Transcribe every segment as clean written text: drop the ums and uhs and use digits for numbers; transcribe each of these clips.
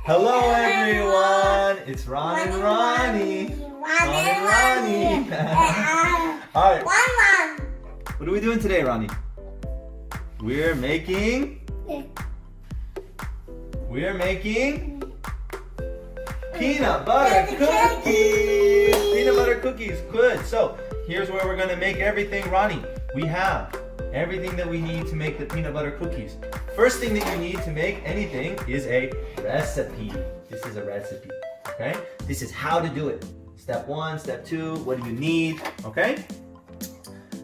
Hello everyone! It's Ron and Ronnie. Ron and Ronnie. Alright, what are we doing today, Ronnie? We're making peanut butter cookies. Peanut butter cookies, good. So here's where we're gonna make everything, Ronnie. We have everything that we need to make the peanut butter cookies. First thing that you need to make anything is a recipe. This is a recipe, okay? This is how to do it. Step 1, step 2, what do you need, okay?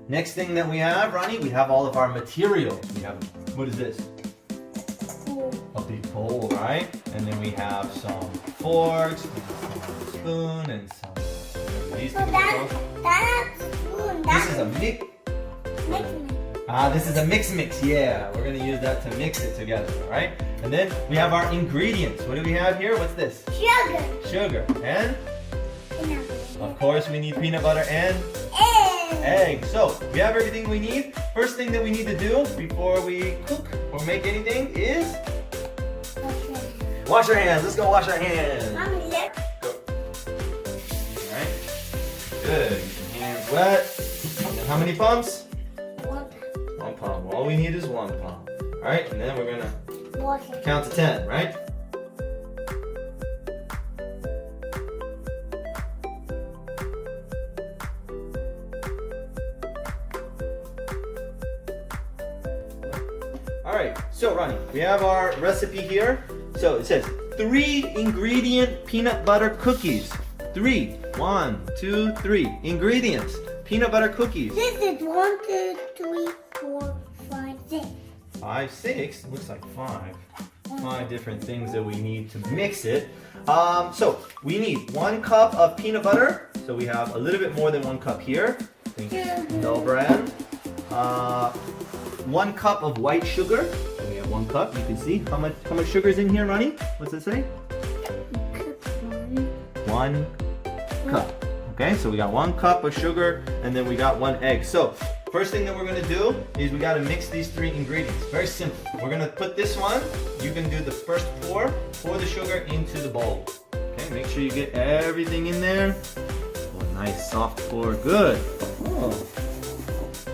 Next thing that we have, Ronnie, we have all of our materials. We have, what is this? A big bowl, right? And then we have some forks, and some spoon, and some, these things are called? This is a mix. This is a mix, yeah. We're gonna use that to mix it together, all right? And then we have our ingredients. What do we have here? What's this? Sugar. And? Of course, we need peanut butter and? Egg. So, we have everything we need. First thing that we need to do before we cook or make anything is? Wash our hands. Let's go wash our hands. Go. All right. Good. Get your hands wet. And then how many pumps? One pump. All we need is one pump. All right, and then we're gonna count to 10, right? All right, so Ronnie, we have our recipe here. So it says 3 ingredient peanut butter cookies. 3. 1, 2, 3 ingredients. Peanut butter cookies. This is 1, 2, 3, 4, 5, 6. 5, 6. Looks like 5. 5 different things that we need to mix it. So we need 1 cup of peanut butter. So we have a little bit more than 1 cup here. I think no brand. 1 cup of white sugar. So we have 1 cup. You can see how much sugar is in here, Ronnie? What's it say? 1 cup. Okay, so we got 1 cup of sugar, and then we got 1 egg. So first thing that we're gonna do is we gotta mix these 3 ingredients. Very simple. We're gonna put this one, you can do the first pour the sugar into the bowl. Okay, make sure you get everything in there. Oh, nice soft pour, good. Oh,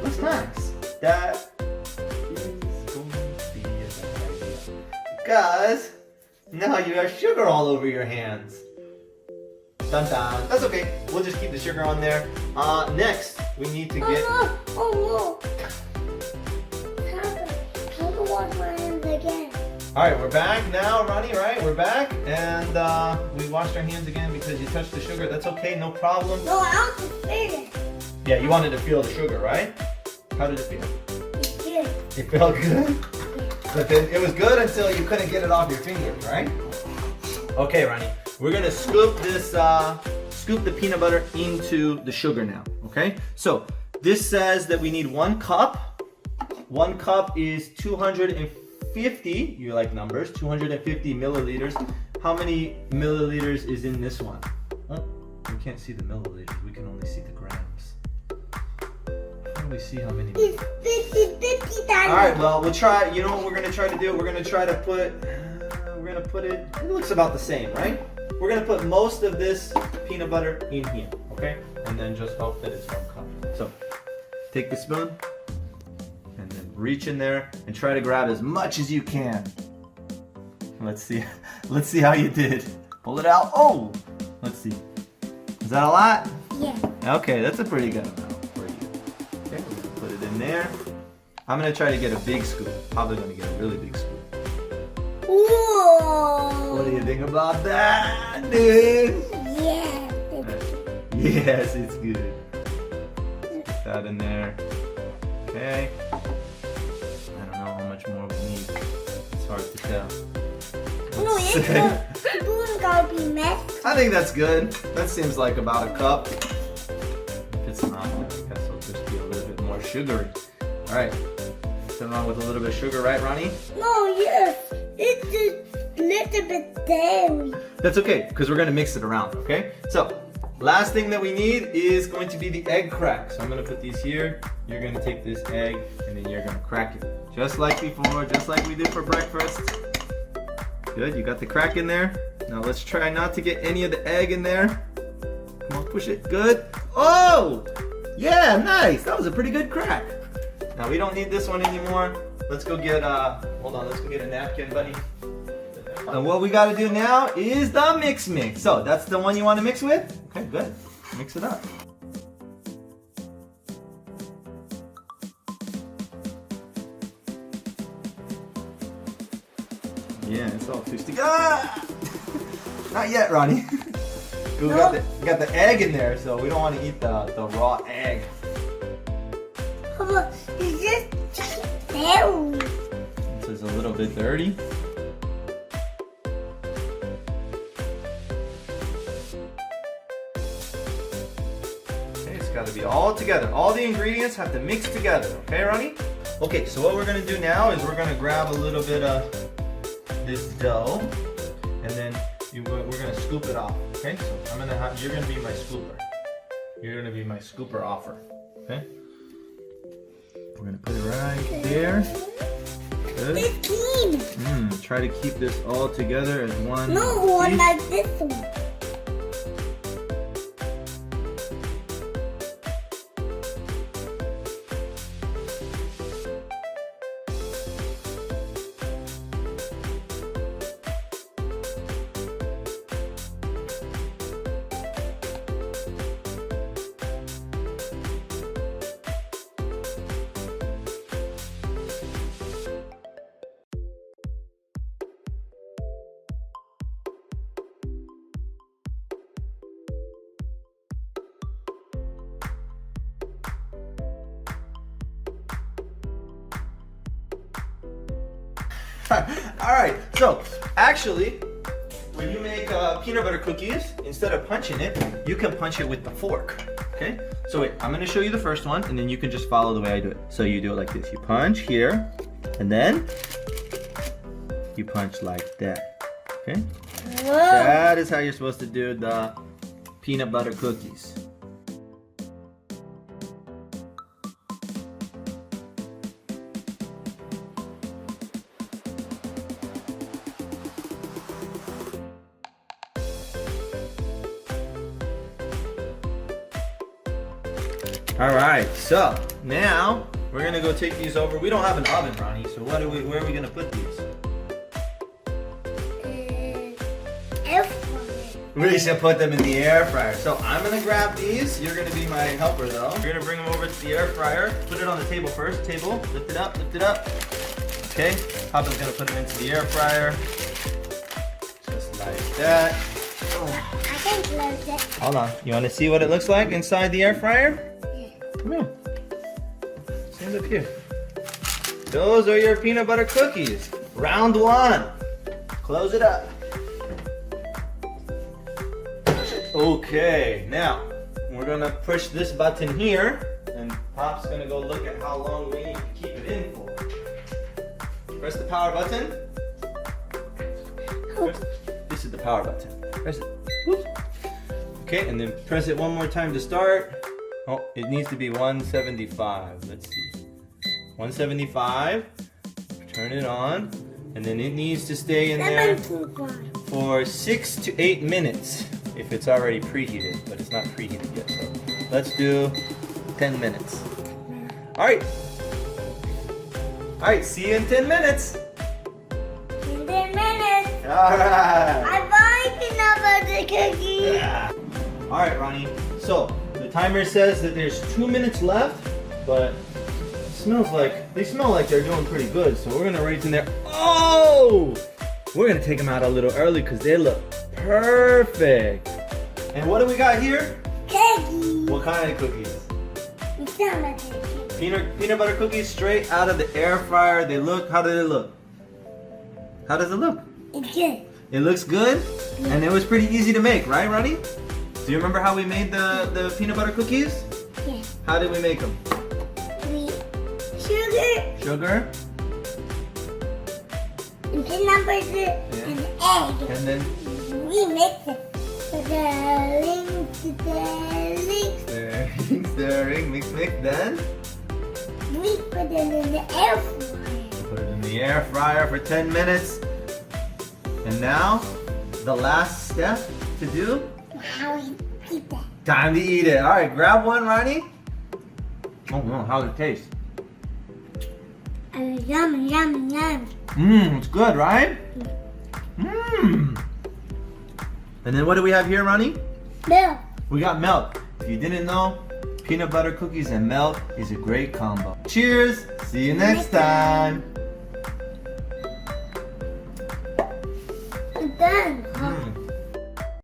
looks nice. That is going to be a good idea. Because now you have sugar all over your hands. Dun dun. That's okay. We'll just keep the sugar on there. Next, we need to get. Oh no! How to wash my hands again? All right, we're back now, Ronnie. Right? We're back, and we washed our hands again because you touched the sugar. That's okay, no problem. No, I want to feel it. Yeah, you wanted to feel the sugar, right? How did it feel? It's good. It felt good. But then it was good until you couldn't get it off your fingers, right? Okay, Ronnie. We're gonna scoop this, scoop the peanut butter into the sugar now, okay? So this says that we need 1 cup. 1 cup is 250, you like numbers, 250 milliliters. How many milliliters is in this one? Oh, we can't see the milliliters, we can only see the grams. How do we see how many? It's 50, Daddy. All right, well, we'll try, you know what we're gonna try to do? We're gonna try to put, it looks about the same, right? We're gonna put most of this peanut butter in here, okay? And then just hope that it's 1 cup. So, take the spoon, and then reach in there and try to grab as much as you can. Let's see how you did. Pull it out, oh! Let's see. Is that a lot? Yeah. Okay, that's a pretty good amount for you. Okay, we're gonna put it in there. I'm gonna try to get a big scoop. Probably gonna get a really big scoop. Whoa! What do you think about that, dude? Yeah. Yes, it's good. Put that in there. Okay. I don't know how much more we need. It's hard to tell. No, it's the spoon gotta be messed. I think that's good. That seems like about a cup. If it's not, then I guess it'll just be a little bit more sugary. All right. Nothing wrong with a little bit of sugar, right, Ronnie? No, yes. It's just a little bit dairy. That's okay, because we're gonna mix it around, okay? So, last thing that we need is going to be the egg crack. So I'm gonna put these here. You're gonna take this egg and then you're gonna crack it. Just like before, just like we did for breakfast. Good, you got the crack in there. Now let's try not to get any of the egg in there. Come on, push it. Good. Oh! Yeah, nice. That was a pretty good crack. Now we don't need this one anymore. Let's go get hold on, let's go get a napkin, buddy. And what we gotta do now is the mix. So that's the one you want to mix with? Okay, good. Mix it up. Yeah, it's all too sticky. Ah! Not yet, Ronnie. We got the egg in there, so we don't want to eat the raw egg. Papa, is this very? This is a little bit dirty. Okay, it's got to be all together. All the ingredients have to mix together. Okay, Ronnie? Okay, so what we're gonna do now is we're gonna grab a little bit of this dough, and then we're gonna scoop it off. Okay, so you're gonna be my scooper. You're gonna be my scooper offer. Okay. We're gonna put it right there. Good. It's clean. Try to keep this all together as one. No one piece. like this one. Alright, so actually, when you make peanut butter cookies, instead of punching it, you can punch it with the fork. Okay? So wait, I'm going to show you the first one, and then you can just follow the way I do it. So you do it like this. You punch here, and then you punch like that. Okay? Whoa. That is how you're supposed to do the peanut butter cookies. All right, so now we're gonna go take these over. We don't have an oven, Ronnie, so where are we gonna put these? Air fryer. We should put them in the air fryer. So I'm gonna grab these. You're gonna be my helper though. You're gonna bring them over to the air fryer. Put it on the table first. Table, lift it up, lift it up. Okay, Papa's gonna put them into the air fryer. Just like that. I can close it. Hold on, you wanna see what it looks like inside the air fryer? Come here. Stand up here. Those are your peanut butter cookies. Round one. Close it up. Okay, now we're gonna push this button here, and Pop's gonna go look at how long we need to keep it in for. Press the power button. This is the power button. Press it. Whoop. Okay, and then press it one more time to start. Oh, it needs to be 175. Let's see. 175. Turn it on. And then it needs to stay in there for 6 to 8 minutes if it's already preheated, but it's not preheated yet. So let's do 10 minutes. All right. All right, see you in 10 minutes. In 10 minutes. All right. I buy peanut butter cookies. Yeah. All right, Ronnie. So the timer says that there's 2 minutes left, but they smell like they're doing pretty good. So we're gonna raise in there. Oh! We're gonna take them out a little early because they look perfect. And what do we got here? Cookies. What kind of cookies? Peanut cookies. Peanut butter cookies straight out of the air fryer. They look. How do they look? How does it look? It's good. It looks good, and it was pretty easy to make, right, Ronnie? Do you remember how we made the peanut butter cookies? Yes. How did we make them? Sugar. And peanut butter and egg. And then We mix it. stirring, mix, then We put it in the air fryer. put it in the air fryer for 10 minutes. And now, the last step to do, How you eat that? time to eat it. All right, grab one, Ronnie. Oh no, how does it taste? Yum, yum, yum. It's good, right? Mmm. And then what do we have here, Ronnie? Milk. We got milk. If you didn't know, peanut butter cookies and milk is a great combo. Cheers! See you next time. And then,